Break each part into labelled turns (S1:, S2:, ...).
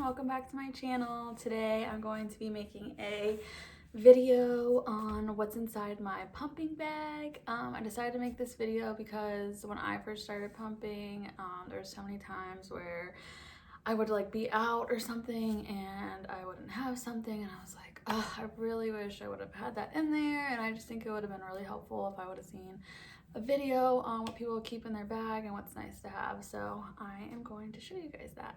S1: welcome back to my channel. Today I'm going to be making a video on what's inside my pumping bag. I decided to make this video because when I first started pumping, there were so many times where I would like be out or something and I wouldn't have something and I was like, oh, I really wish I would have had that in there, and I just think it would have been really helpful if I would have seen a video on what people keep in their bag and what's nice to have. So I am going to show you guys that.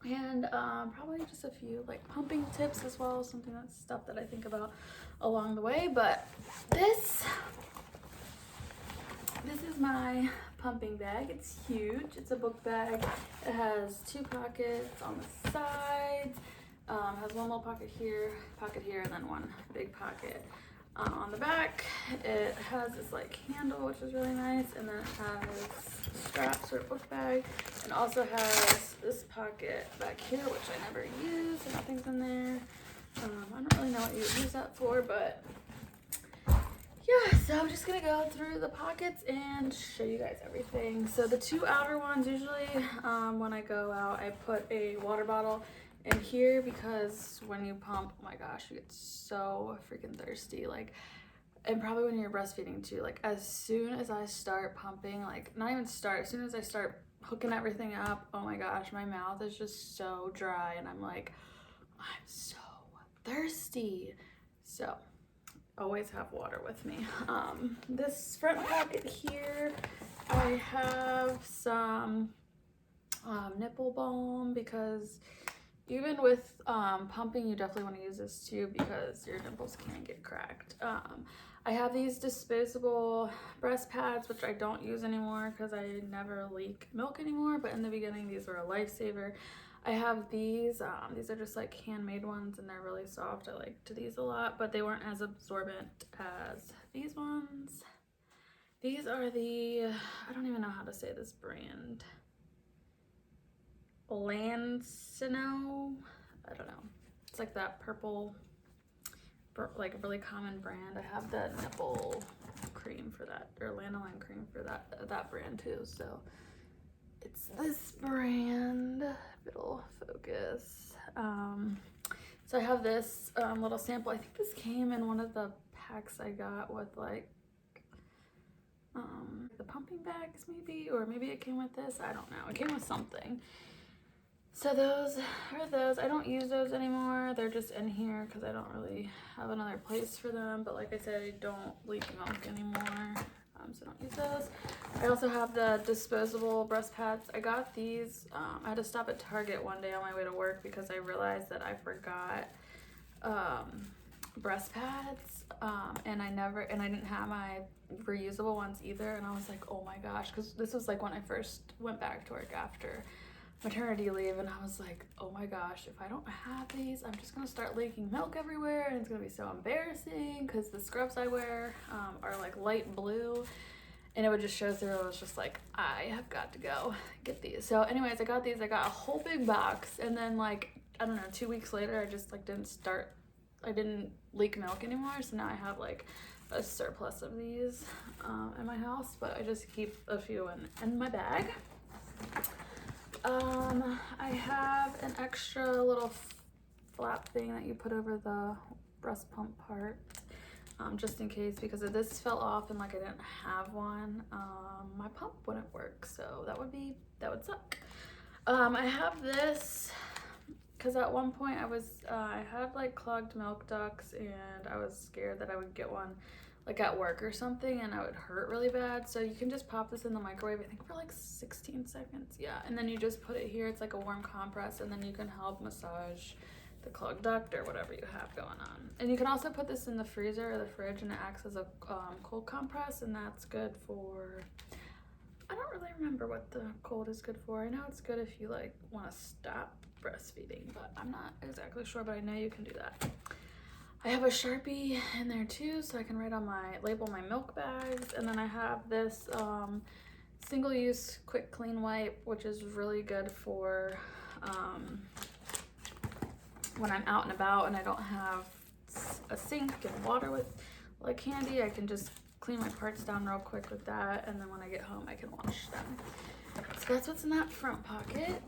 S1: And probably just a few like pumping tips as well, that's stuff that I think about along the way. But this is my pumping bag. It's huge. It's a book bag. It has 2 pockets on the sides. Has one little pocket here, and then one big pocket on the back. It has this like handle, which is really nice, and then it has straps for a book bag, and also has this pocket back here, which I never use, and nothing's in there. I don't really know what you would use that for, but yeah, so I'm just gonna go through the pockets and show you guys everything. So the 2 outer ones, usually when I go out, I put a water bottle in here because when you pump, oh my gosh, you get so freaking thirsty. Like, and probably when you're breastfeeding too, like as soon as I start pumping, like not even start, as soon as I start hooking everything up, oh my gosh, my mouth is just so dry and I'm like, I'm so thirsty. So always have water with me. This front pocket here, I have some nipple balm, because even with pumping, you definitely want to use this too because your nipples can get cracked. I have these disposable breast pads, which I don't use anymore because I never leak milk anymore, but in the beginning these were a lifesaver. I have these are just like handmade ones and they're really soft. I liked these a lot, but they weren't as absorbent as these ones. These are the, I don't even know how to say this brand. Lancino, I don't know. It's like that purple, like a really common brand. I have the nipple cream for that, or lanolin cream for that brand too. So it's this brand. It'll focus. So I have this little sample. I think this came in one of the packs I got with like the pumping bags maybe, or maybe it came with this. I don't know. It came with something. So those are those. I don't use those anymore. They're just in here because I don't really have another place for them. But like I said, I don't leak milk anymore, so I don't use those. I also have the disposable breast pads. I got these. I had to stop at Target one day on my way to work because I realized that I forgot breast pads, and I didn't have my reusable ones either. And I was like, oh my gosh, because this was like when I first went back to work after maternity leave, and I was like, oh my gosh, if I don't have these, I'm just gonna start leaking milk everywhere and it's gonna be so embarrassing because the scrubs I wear are like light blue and it would just show through. I was just like, I have got to go get these. So anyways, I got these. I got a whole big box, and then like, I don't know, 2 weeks later, I just like I didn't leak milk anymore. So now I have like a surplus of these in my house, but I just keep a few in my bag. I have an extra little flap thing that you put over the breast pump part, just in case, because if this fell off and like I didn't have one, my pump wouldn't work, so that would suck. I have this because at one point I had like clogged milk ducts and I was scared that I would get one like at work or something and I would hurt really bad. So you can just pop this in the microwave, I think for like 16 seconds. Yeah, and then you just put it here. It's like a warm compress, and then you can help massage the clogged duct or whatever you have going on. And you can also put this in the freezer or the fridge, and it acts as a cold compress, and that's good for, I don't really remember what the cold is good for. I know it's good if you like want to stop breastfeeding, but I'm not exactly sure, but I know you can do that. I have a Sharpie in there too, so I can label my milk bags. And then I have this single-use quick clean wipe, which is really good for when I'm out and about and I don't have a sink and water with like handy. I can just clean my parts down real quick with that, and then when I get home I can wash them. So that's what's in that front pocket.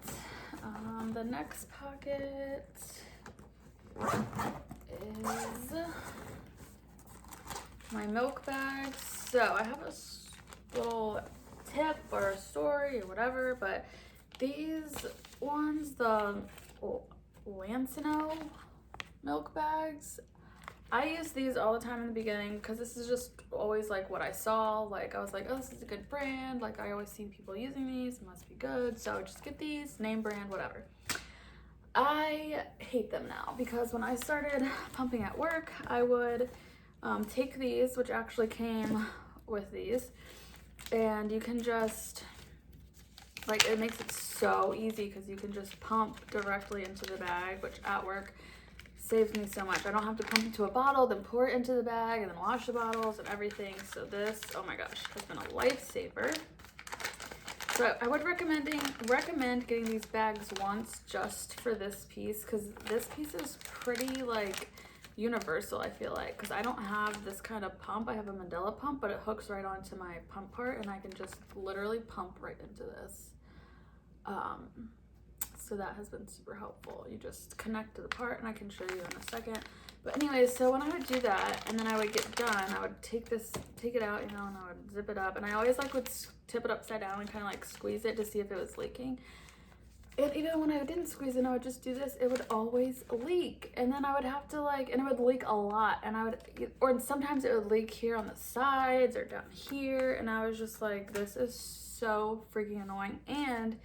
S1: The next pocket is my milk bags. So I have a little tip or a story or whatever, but these ones, the Lancino milk bags, I use these all the time in the beginning because this is just always like what I saw. Like I was like, oh, this is a good brand. Like I always see people using these, it must be good. So just get these, name brand, whatever. I hate them now because when I started pumping at work, I would take these, which actually came with these, and you can just, like, it makes it so easy because you can just pump directly into the bag, which at work saves me so much. I don't have to pump into a bottle, then pour it into the bag, and then wash the bottles and everything. So this, oh my gosh, has been a lifesaver. So I would recommend getting these bags once just for this piece, because this piece is pretty like universal, I feel like, because I don't have this kind of pump. I have a Mandela pump, but it hooks right onto my pump part, and I can just literally pump right into this. So that has been super helpful. You just connect to the part, and I can show you in a second. But anyways, so when I would do that, and then I would get done, I would take it out, you know, and I would zip it up, and I always like would tip it upside down and kind of like squeeze it to see if it was leaking. And even when I didn't squeeze it, I would just do this, it would always leak. And then I would have to like, and it would leak a lot, and I would, or sometimes it would leak here on the sides or down here, and I was just like, this is so freaking annoying. And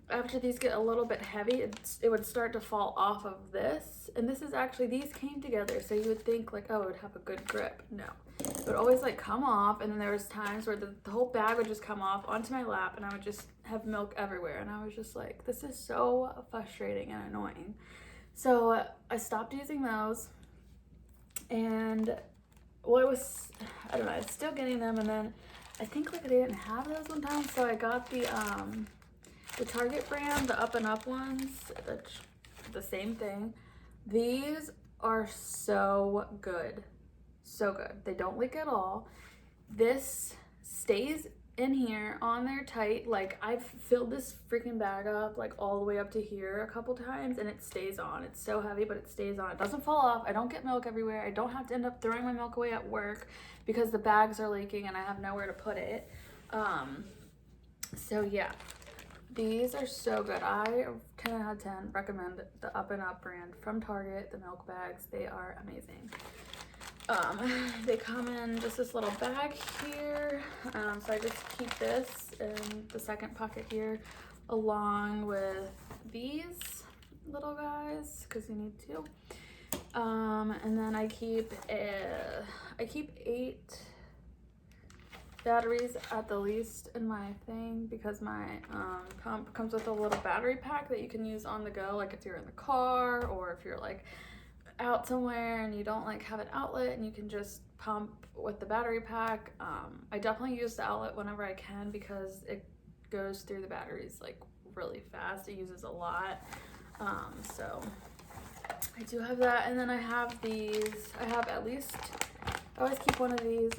S1: after these get a little bit heavy, it would start to fall off of this. And this is actually, these came together, so you would think like, oh, it would have a good grip. No, it would always like come off, and then there was times where the whole bag would just come off onto my lap, and I would just have milk everywhere, and I was just like, this is so frustrating and annoying. So I stopped using those, and well, I don't know, I was still getting them, and then I think like they didn't have those one time, so I got the Target brand, the Up and Up ones, the same thing. These are so good. So good. They don't leak at all. This stays in here on there tight. Like I've filled this freaking bag up like all the way up to here a couple times, and it stays on. It's so heavy, but it stays on. It doesn't fall off. I don't get milk everywhere. I don't have to end up throwing my milk away at work because the bags are leaking and I have nowhere to put it. So yeah. These are so good. I 10 out of 10 recommend the Up and Up brand from Target, the milk bags. They are amazing. They come in just this little bag here. So I just keep this in the second pocket here along with these little guys because you need to. And then I keep 8 batteries at the least in my thing because my pump comes with a little battery pack that you can use on the go, like if you're in the car or if you're like out somewhere and you don't like have an outlet, and you can just pump with the battery pack. I definitely use the outlet whenever I can because it goes through the batteries like really fast. It uses a lot. So I do have that, and then I have these. I always keep one of these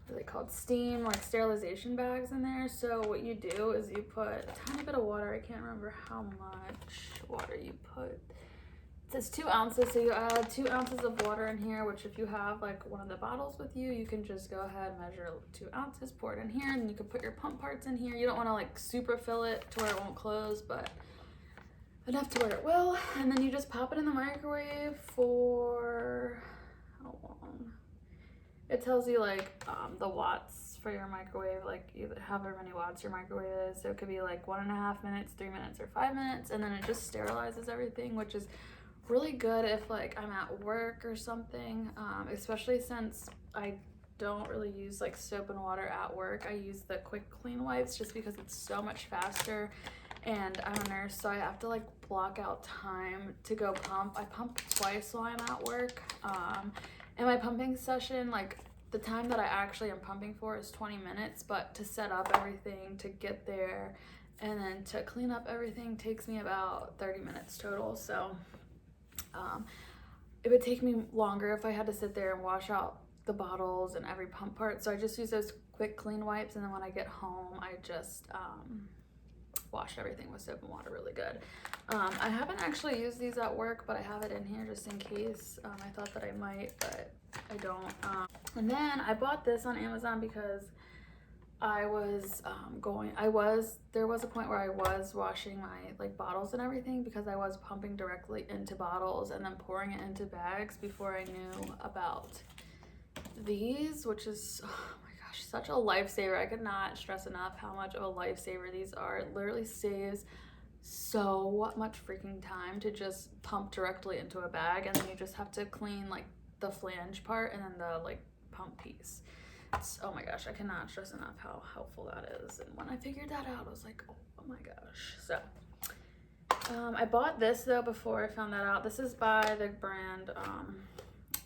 S1: what are they called, steam like sterilization bags in there. So what you do is you put a tiny bit of water. I can't remember how much water you put. It says 2 ounces, so you add 2 ounces of water in here, which if you have like one of the bottles with you, you can just go ahead and measure 2 ounces, pour it in here, and then you can put your pump parts in here. You don't want to like super fill it to where it won't close, but enough to where it will. And then you just pop it in the microwave for how long? It tells you like the watts for your microwave, like however many watts your microwave is. So it could be like 1.5 minutes, 3 minutes, or 5 minutes, and then it just sterilizes everything, which is really good if like I'm at work or something, especially since I don't really use like soap and water at work. I use the quick clean wipes just because it's so much faster, and I'm a nurse, so I have to like block out time to go pump. I pump twice while I'm at work. And my pumping session, like the time that I actually am pumping for is 20 minutes, but to set up everything, to get there, and then to clean up everything takes me about 30 minutes total. So it would take me longer if I had to sit there and wash out the bottles and every pump part. So I just use those quick clean wipes, and then when I get home, I just wash everything with soap and water really good. I haven't actually used these at work, but I have it in here just in case. I thought that I might, but I don't. And then I bought this on Amazon because I was there was a point where I was washing my like bottles and everything, because I was pumping directly into bottles and then pouring it into bags before I knew about these, which is, oh my gosh, such a lifesaver. I could not stress enough how much of a lifesaver these are. It literally saves so much freaking time to just pump directly into a bag, and then you just have to clean like the flange part and then the like pump piece. Oh my gosh, I cannot stress enough how helpful that is. And when I figured that out, I was like, oh my gosh. So I bought this though before I found that out. This is by the brand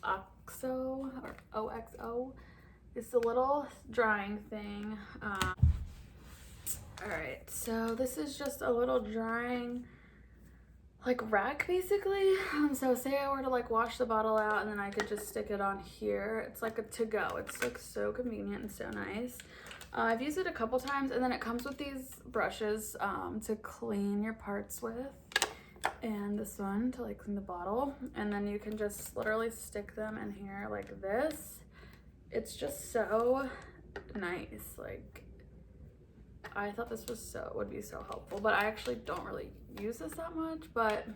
S1: OXO or OXO. It's a little drying thing. All right, so this is just a little drying like rack basically. So say I were to like wash the bottle out, and then I could just stick it on here. It's like a to-go. It's like so convenient and so nice. I've used it a couple times, and then it comes with these brushes to clean your parts with, and this one to like clean the bottle, and then you can just literally stick them in here like this. It's just so nice. Like, I thought this was would be so helpful, but I actually don't really use this that much, but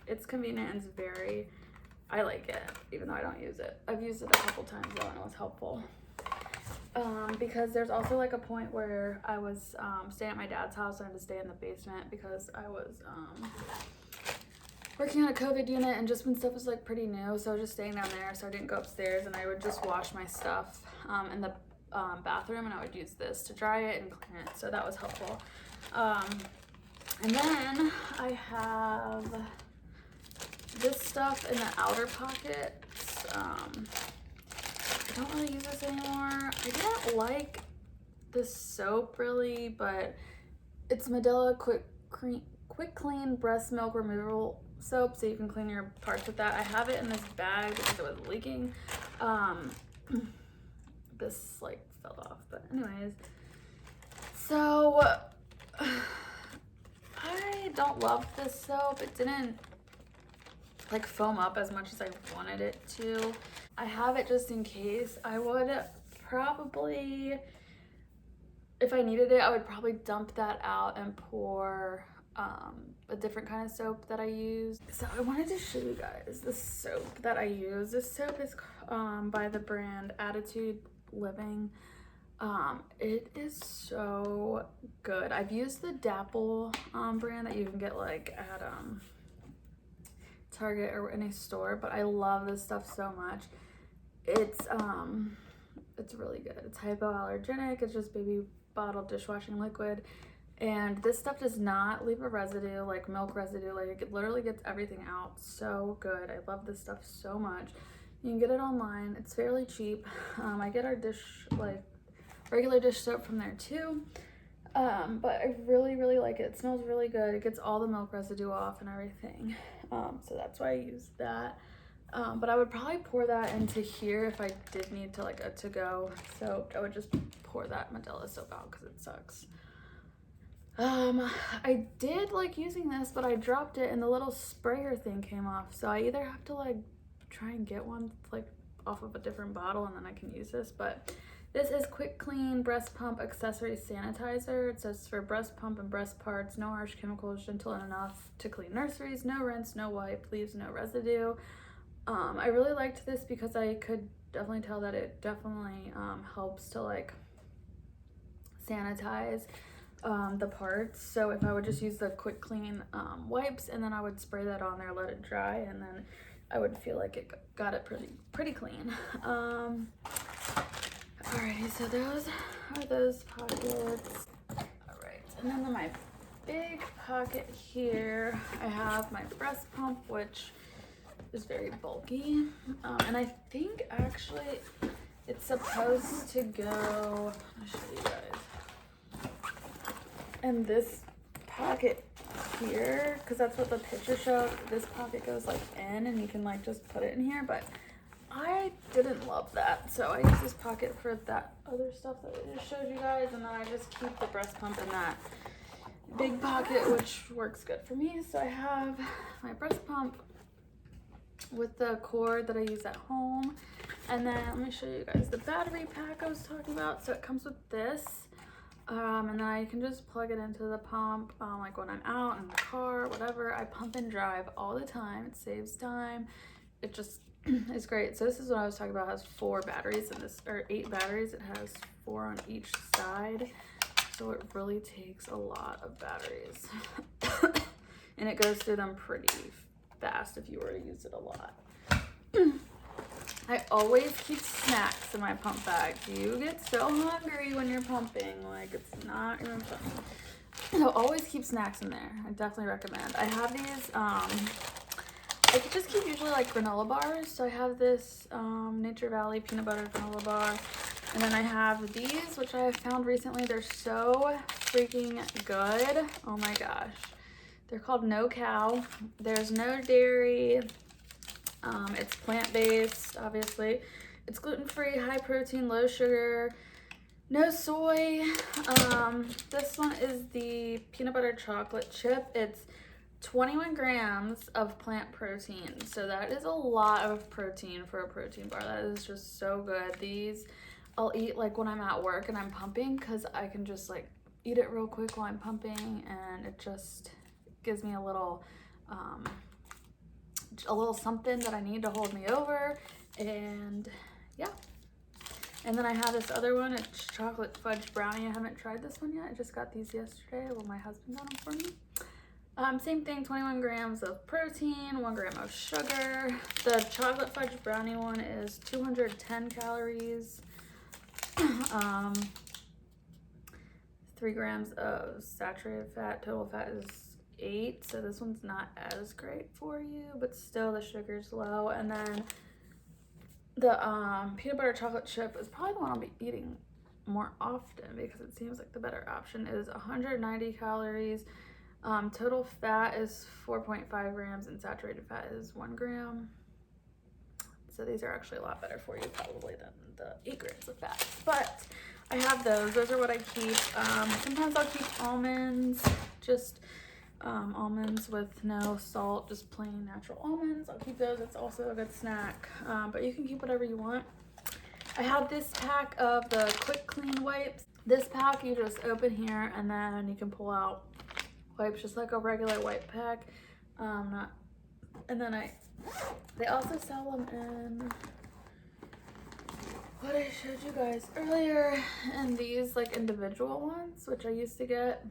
S1: it's convenient and it's I like it, even though I don't use it. I've used it a couple times though, and it was helpful. Because there's also like a point where I was staying at my dad's house. I had to stay in the basement because I was working on a COVID unit, and just when stuff was like pretty new, so I was just staying down there, so I didn't go upstairs, and I would just wash my stuff in the bathroom, and I would use this to dry it and clean it, so that was helpful. And then I have this stuff in the outer pockets. I don't really use this anymore. I didn't like this soap really, but it's Medela Quick Clean Breast Milk Removal Soap, so you can clean your parts with that. I have it in this bag because it was leaking. This like fell off, but anyways, so I don't love this soap. It didn't like foam up as much as I wanted it to. I have it just in case. I would probably, if I needed it, I would probably dump that out and pour a different kind of soap that I use. So I wanted to show you guys the soap that I use. This soap is by the brand Attitude Living. It is so good. I've used the Dapple brand that you can get like at Target or any store, but I love this stuff so much. It's really good. It's hypoallergenic. It's just baby bottle dishwashing liquid, and this stuff does not leave a residue, like milk residue. Like, it literally gets everything out. So good. I love this stuff so much. You can get it online. It's fairly cheap. I get our regular dish soap from there too. But I really like it. It smells really good. It gets all the milk residue off and everything. So that's why I use that. But I would probably pour that into here if I did need to like a to-go soap. I would just pour that Medela soap out because it sucks. I did like using this, but I dropped it and the little sprayer thing came off. So I either have to like try and get one like off of a different bottle, and then I can use this. But this is Quick Clean Breast Pump Accessory Sanitizer. It says for breast pump and breast parts, no harsh chemicals, gentle enough to clean nurseries, no rinse, no wipe, leaves no residue. I really liked this because I could definitely tell that it definitely helps to like sanitize the parts. So if I would just use the Quick Clean wipes, and then I would spray that on there, let it dry, and then I would feel like it got it pretty clean. Alrighty, so those are those pockets. Alright, and then in my big pocket here, I have my breast pump, which is very bulky. And I think actually it's supposed to go, I'll show you guys, in this pocket here, because that's what the picture showed. This pocket goes like in, and you can like just put it in here, but I didn't love that, so I use this pocket for that other stuff that I just showed you guys, and then I just keep the breast pump big pocket, which works good for me. So I have my breast pump with the cord that I use at home. And then let me show you guys the battery pack I was talking about. So it comes with this. And then I can just plug it into the pump, like when I'm out in the car, whatever. I pump and drive all the time. It saves time. It just is great. So this is what I was talking about. It has 4 batteries in this, or 8 batteries. It has 4 on each side. So it really takes a lot of batteries. And it goes through them pretty fast if you were to use it a lot. I always keep snacks in my pump bag. You get so hungry when you're pumping, like it's not even fun. So always keep snacks in there. I definitely recommend. I have these, I could just keep usually like granola bars. So I have this Nature Valley peanut butter granola bar. And then I have these, which I have found recently. They're so freaking good. Oh my gosh. They're called No Cow. There's no dairy. It's plant-based, obviously. It's gluten-free, high protein, low sugar, no soy. This one is the peanut butter chocolate chip. It's 21 grams of plant protein. So that is a lot of protein for a protein bar. That is just so good. These I'll eat like when I'm at work and I'm pumping, because I can just like eat it real quick while I'm pumping, and it just gives me a little something that I need to hold me over. And yeah. And then I have this other one. It's chocolate fudge brownie. I haven't tried this one yet. I just got these yesterday. Well, my husband got them for me. Same thing, 21 grams of protein, 1 gram of sugar. The chocolate fudge brownie one is 210 calories. 3 grams of saturated fat. Total fat is 8, so this one's not as great for you, but still the sugar's low. And then the peanut butter chocolate chip is probably the one I'll be eating more often, because it seems like the better option. Is 190 calories. Total fat is 4.5 grams and saturated fat is 1 gram. So these are actually a lot better for you probably than the 8 grams of fat. But I have those. Those are what I keep. Sometimes I'll keep almonds, just almonds with no salt, just plain natural almonds. I'll keep those. It's also a good snack. But you can keep whatever you want. I have this pack of the quick clean wipes. This pack you just open here and then you can pull out wipes just like a regular wipe pack. And then they also sell them in what I showed you guys earlier, and these like individual ones, which I used to get.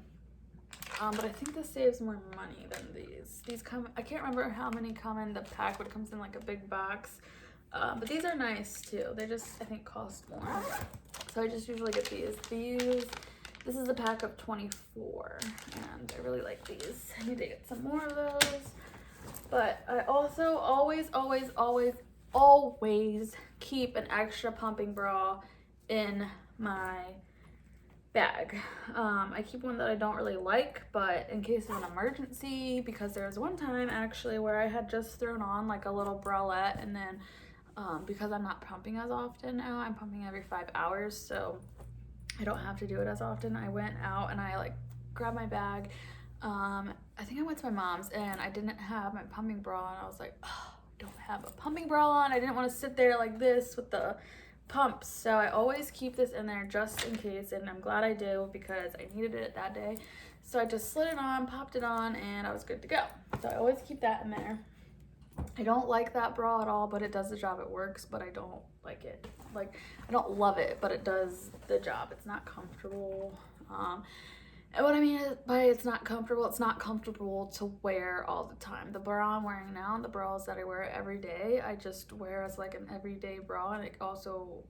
S1: But I think this saves more money than these. These come, I can't remember how many come in the pack, but it comes in like a big box. But these are nice too. They just, I think, cost more. So I just usually get these. This is a pack of 24, and I really like these. I need to get some more of those. But I also always keep an extra pumping bra in my bag. I keep one that I don't really like, but in case of an emergency, because there was one time actually where I had just thrown on like a little bralette, and then because I'm not pumping as often now, I'm pumping every 5 hours, so I don't have to do it as often. I went out and I like grabbed my bag. I think I went to my mom's and I didn't have my pumping bra, and I was like, oh, I don't have a pumping bra on. I didn't want to sit there like this with the pumps, so I always keep this in there just in case, and I'm glad I do because I needed it that day. So I just slid it on, popped it on, and I was good to go. So I always keep that in there. I don't like that bra at all, but it does the job. It works, but I don't like it. Like, I don't love it, but it does the job. It's not comfortable. And what I mean by it's not comfortable to wear all the time. The bra I'm wearing now and the bras that I wear every day, I just wear as like an everyday bra, and it also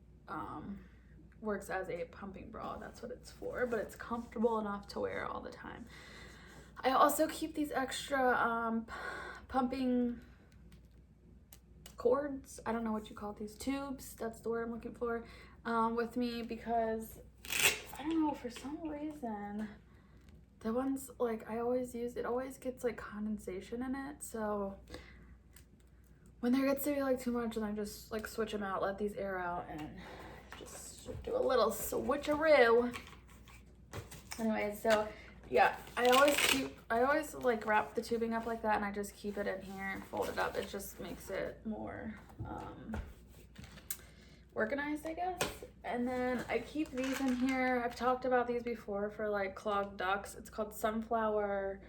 S1: works as a pumping bra. That's what it's for, but it's comfortable enough to wear all the time. I also keep these extra pumping cords. I don't know what you call these, tubes. That's the word I'm looking for, with me, because I don't know, for some reason, the ones like I always use, it always gets like condensation in it. So when there gets to be like too much, then I just like switch them out, let these air out, and just do a little switcheroo. Anyway, so yeah, I always like wrap the tubing up like that, and I just keep it in here and fold it up. It just makes it more organized, I guess. And then I keep these in here. I've talked about these before for like clogged ducts. It's called sunflower.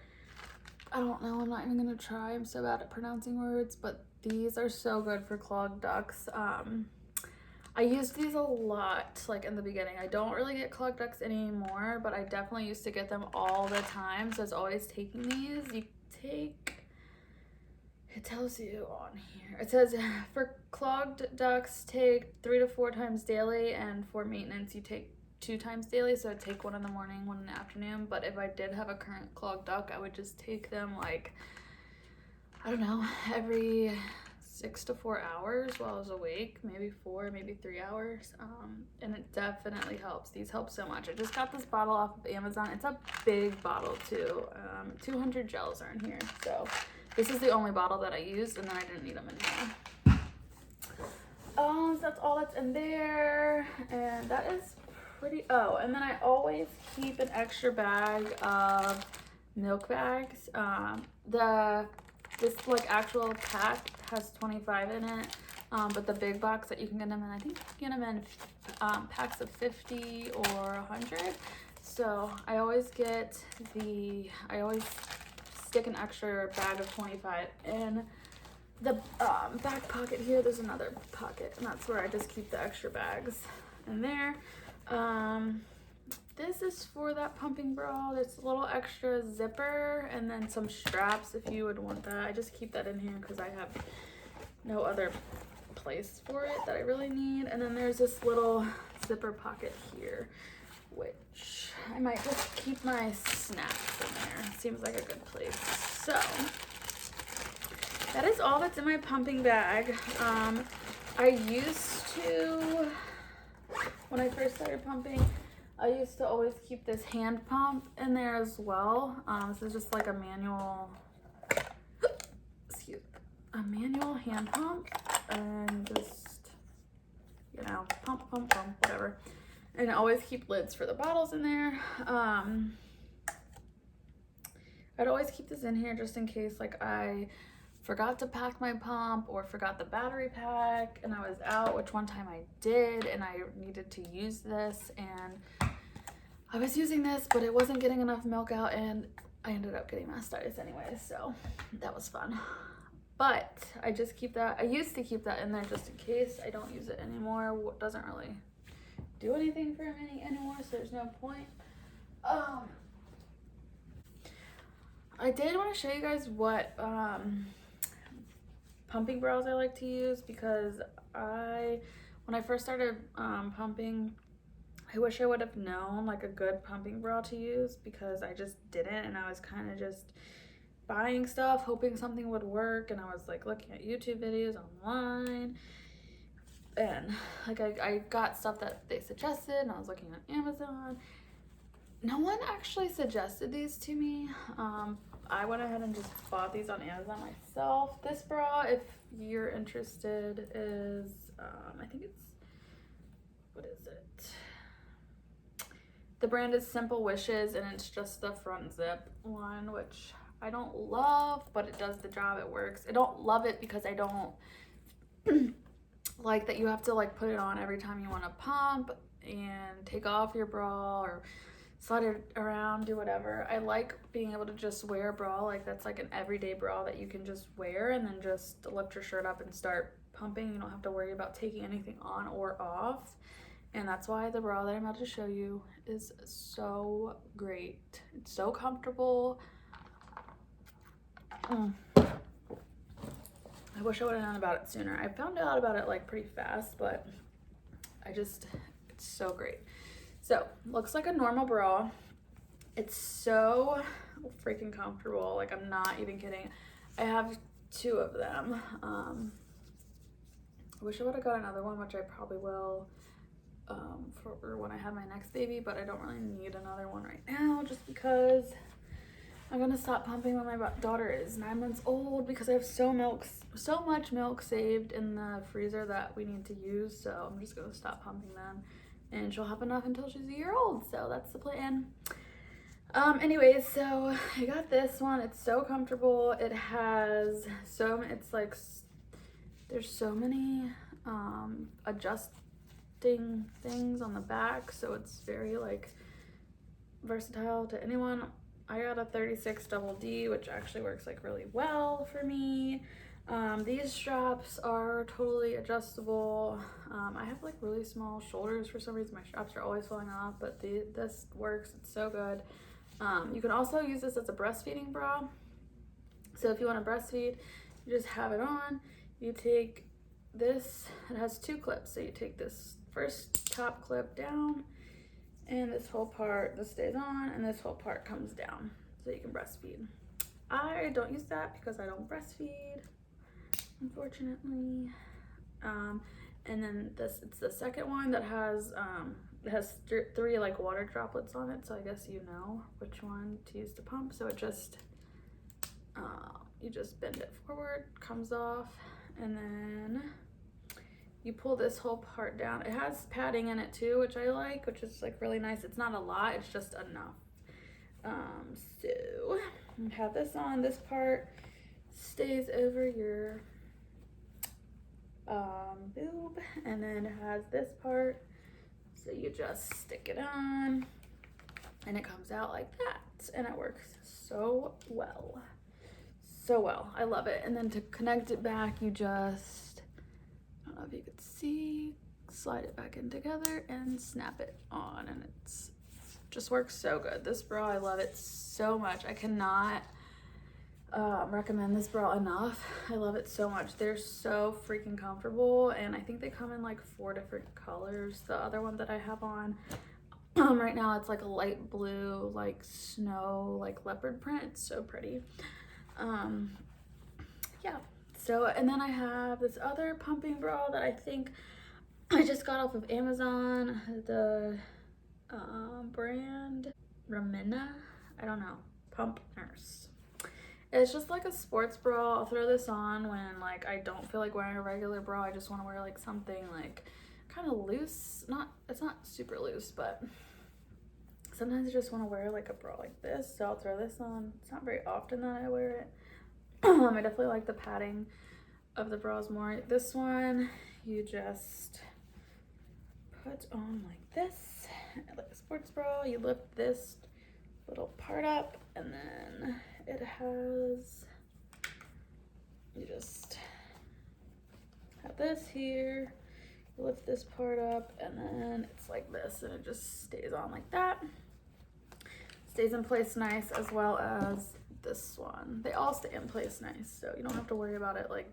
S1: I don't know, I'm not even gonna try. I'm so bad at pronouncing words, but these are so good for clogged ducts. I used these a lot, like in the beginning. I don't really get clogged ducts anymore, but I definitely used to get them all the time. So I was always taking these. You take, it tells you on here. It says for clogged ducts, take 3 to 4 times daily, and for maintenance, you take 2 times daily. So I'd take one in the morning, one in the afternoon. But if I did have a current clogged duct, I would just take them like, I don't know, every 6 to 4 hours while I was awake, maybe 4, maybe 3 hours, and it definitely helps. These help so much. I just got this bottle off of Amazon. It's a big bottle too. 200 gels are in here, so this is the only bottle that I used, and then I didn't need them anymore. So that's all that's in there, and that is pretty. Oh, and then I always keep an extra bag of milk bags. This like actual pack has 25 in it, but the big box that you can get them in, I think you can get them in packs of 50 or 100. So I always stick an extra bag of 25 in the back pocket here. There's another pocket, and that's where I just keep the extra bags in there. This is for that pumping bra. There's a little extra zipper and then some straps if you would want that. I just keep that in here because I have no other place for it that I really need. And then there's this little zipper pocket here, which I might just keep my snacks in there. Seems like a good place. So that is all that's in my pumping bag. I used to, when I first started pumping, I used to always keep this hand pump in there as well. This is just like a manual, a manual hand pump, and just, you know, pump, whatever. And I always keep lids for the bottles in there. I'd always keep this in here just in case like I forgot to pack my pump or forgot the battery pack and I was out, which one time I did, and I needed to use this, and I was using this, but it wasn't getting enough milk out, and I ended up getting mastitis anyway, so that was fun. But I just keep that, I used to keep that in there just in case. I don't use it anymore. It doesn't really do anything for me anymore, so there's no point. I did want to show you guys what pumping bras I like to use, because when I first started pumping, I wish I would have known like a good pumping bra to use, because I just didn't, and I was kind of just buying stuff hoping something would work, and I was like looking at YouTube videos online, and like I got stuff that they suggested, and I was looking on Amazon. No one actually suggested these to me. I went ahead and just bought these on Amazon myself. This bra, if you're interested, is I think it's, what is it? The brand is Simple Wishes, and it's just the front zip one, which I don't love, but it does the job. It works. I don't love it because I don't like that you have to like put it on every time you want to pump and take off your bra or slide it around, do whatever. I like being able to just wear a bra like that's like an everyday bra that you can just wear and then just lift your shirt up and start pumping. You don't have to worry about taking anything on or off. And that's why the bra that I'm about to show you is so great. It's so comfortable. I wish I would have known about it sooner. I found out about it like pretty fast, but it's so great. So, looks like a normal bra. It's so freaking comfortable. Like, I'm not even kidding. I have 2 of them. I wish I would have got another one, which I probably will for when I have my next baby, but I don't really need another one right now just because I'm gonna stop pumping when my daughter is 9 months old, because I have so much milk saved in the freezer that we need to use. So I'm just gonna stop pumping them, and she'll have enough until she's a year old. So that's the plan. Anyways, so I got this one. It's so comfortable. It has it's like, there's so many adjusting things on the back, so it's very like versatile to anyone. I got a 36 double D, which actually works like really well for me. These straps are totally adjustable. I have like really small shoulders for some reason. My straps are always falling off, but this works. It's so good. You can also use this as a breastfeeding bra. So if you want to breastfeed, you just have it on. You take this, it has 2 clips. So you take this first top clip down, and this whole part, this stays on, and this whole part comes down so you can breastfeed. I don't use that because I don't breastfeed, unfortunately. And then it's the second one that has it has 3 like water droplets on it, so I guess you know which one to use to pump. So it just you just bend it forward, comes off, and then you pull this whole part down. It has padding in it too, which I like, which is like really nice. It's not a lot, it's just enough. So you have this on. This part stays over your boob, and then it has this part, so you just stick it on and it comes out like that, and it works so well. I love it. And then to connect it back, you just, I don't know if you could see, slide it back in together and snap it on, and it's just works so good. This bra, I love it so much. I cannot recommend this bra enough. I love it so much. They're so freaking comfortable, and I think they come in like 4 different colors. The other one that I have on right now, it's like a light blue, like snow, like leopard print. It's so pretty. Yeah. So, and then I have this other pumping bra that I think I just got off of Amazon. The brand Ramina, I don't know, Pump Nurse. It's just like a sports bra. I'll throw this on when like I don't feel like wearing a regular bra. I just want to wear like something like kind of loose. It's not super loose, but sometimes I just want to wear like a bra like this. So I'll throw this on. It's not very often that I wear it. I definitely like the padding of the bras more. This one you just put on like this, like a sports bra. You lift this little part up, and then it has, you just have this here, you lift this part up, and then it's like this, and it just stays on like that. Stays in place nice, as well as this one. They all stay in place nice, so you don't have to worry about it. Like,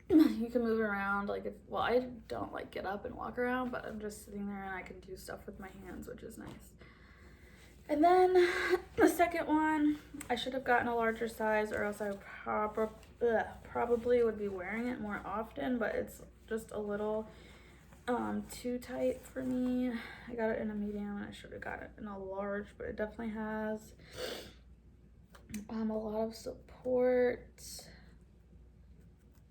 S1: you can move around, like, well, I don't like get up and walk around, but I'm just sitting there and I can do stuff with my hands, which is nice. And then the second one, I should have gotten a larger size, or else I probably would be wearing it more often, but it's just a little too tight for me. I got it in a medium, and I should have got it in a large, but it definitely has a lot of support.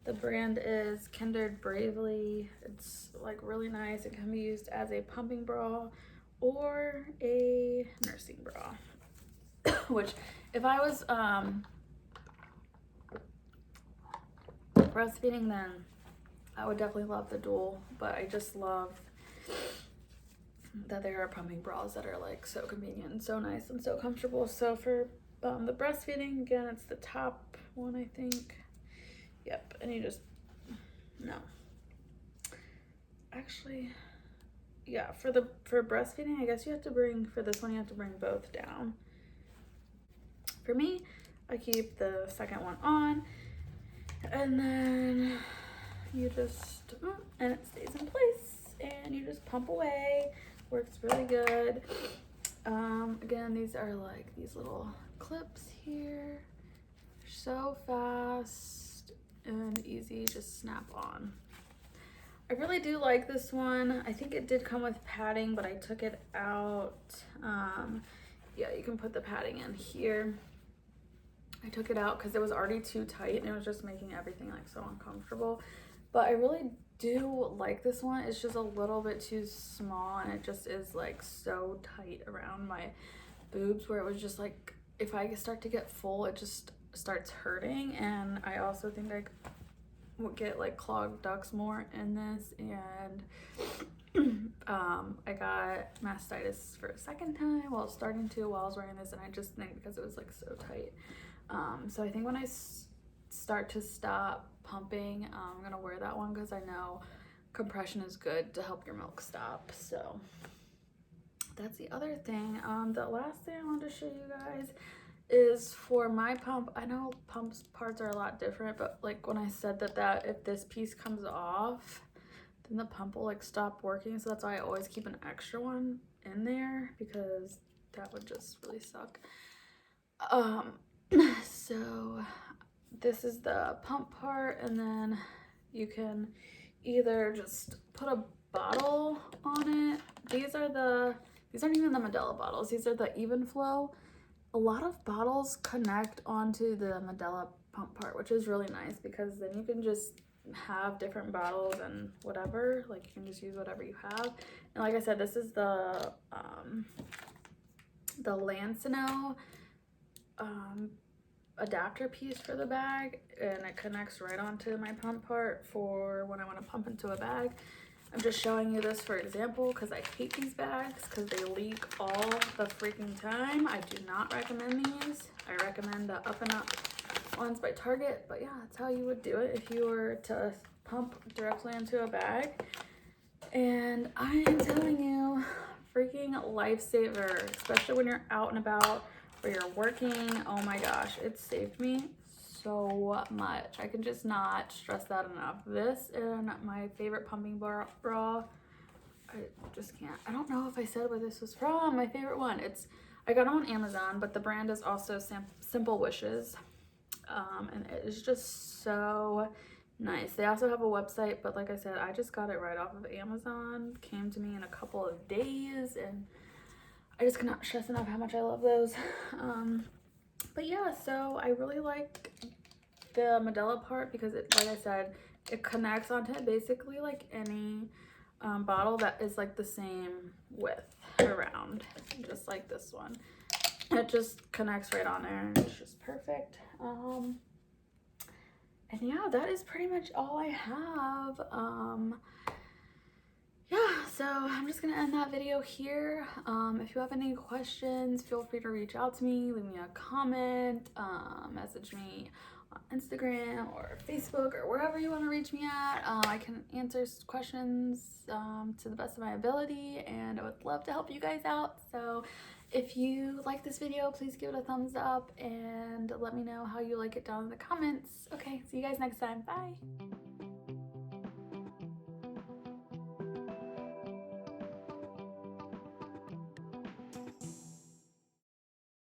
S1: The brand is Kindred Bravely. It's like really nice. It can be used as a pumping bra or a nursing bra. Which, if I was breastfeeding, then I would definitely love the dual, but I just love that there are pumping bras that are like so convenient and so nice and so comfortable. So for the breastfeeding, again, it's the top one, I think. Yep, and you just, no. Actually, yeah, for breastfeeding, I guess you have to bring, for this one, you have to bring both down. For me, I keep the second one on, and then you just, and it stays in place, and you just pump away. Works really good. Again, these are like these little clips here. So fast and easy, just snap on. I really do like this one. I think it did come with padding, but I took it out. Yeah, you can put the padding in here. I took it out because it was already too tight and it was just making everything like so uncomfortable. But I really do like this one. It's just a little bit too small, and it just is like so tight around my boobs where it was just like, if I start to get full, it just starts hurting. And I also think I would get like clogged ducts more in this. And I got mastitis for a second time while starting to while I was wearing this, and I just think because it was like so tight. So I think when I start to stop pumping, I'm gonna wear that one because I know compression is good to help your milk stop. So that's the other thing. The last thing I wanted to show you guys is for my pump. I know pumps parts are a lot different, but like when I said that if this piece comes off, then the pump will like stop working. So that's why I always keep an extra one in there, because that would just really suck. So this is the pump part, and then you can either just put a bottle on it. These aren't even the Medela bottles. These are the even flow. A lot of bottles connect onto the Medela pump part, which is really nice because then you can just have different bottles and whatever. Like you can just use whatever you have. And like I said, this is the Lancino adapter piece for the bag, and it connects right onto my pump part for when I want to pump into a bag. I'm just showing you this for example because I hate these bags because they leak all the freaking time. I do not recommend these. I recommend the Up and Up ones by Target, but yeah, that's how you would do it if you were to pump directly into a bag. And I am telling you, freaking lifesaver, especially when you're out and about or you're working. Oh my gosh, it saved me so much. I can just not stress that enough. This and my favorite pumping bra, I just can't. I don't know if I said where this was from. My favorite one. I got it on Amazon, but the brand is also Simple Wishes. And it is just so nice. They also have a website, but like I said, I just got it right off of Amazon. Came to me in a couple of days, and I just cannot stress enough how much I love those. But yeah, so I really like the Medela part because it, like I said, it connects onto it basically like any bottle that is like the same width around, just like this one. It just connects right on there, and it's just perfect. And yeah, that is pretty much all I have. Yeah, so I'm just gonna end that video here. If you have any questions, feel free to reach out to me, leave me a comment, message me on Instagram or Facebook or wherever you want to reach me at. I can answer questions to the best of my ability, and I would love to help you guys out. So if you like this video, please give it a thumbs up and let me know how you like it down in the comments. Okay, see you guys next time. Bye.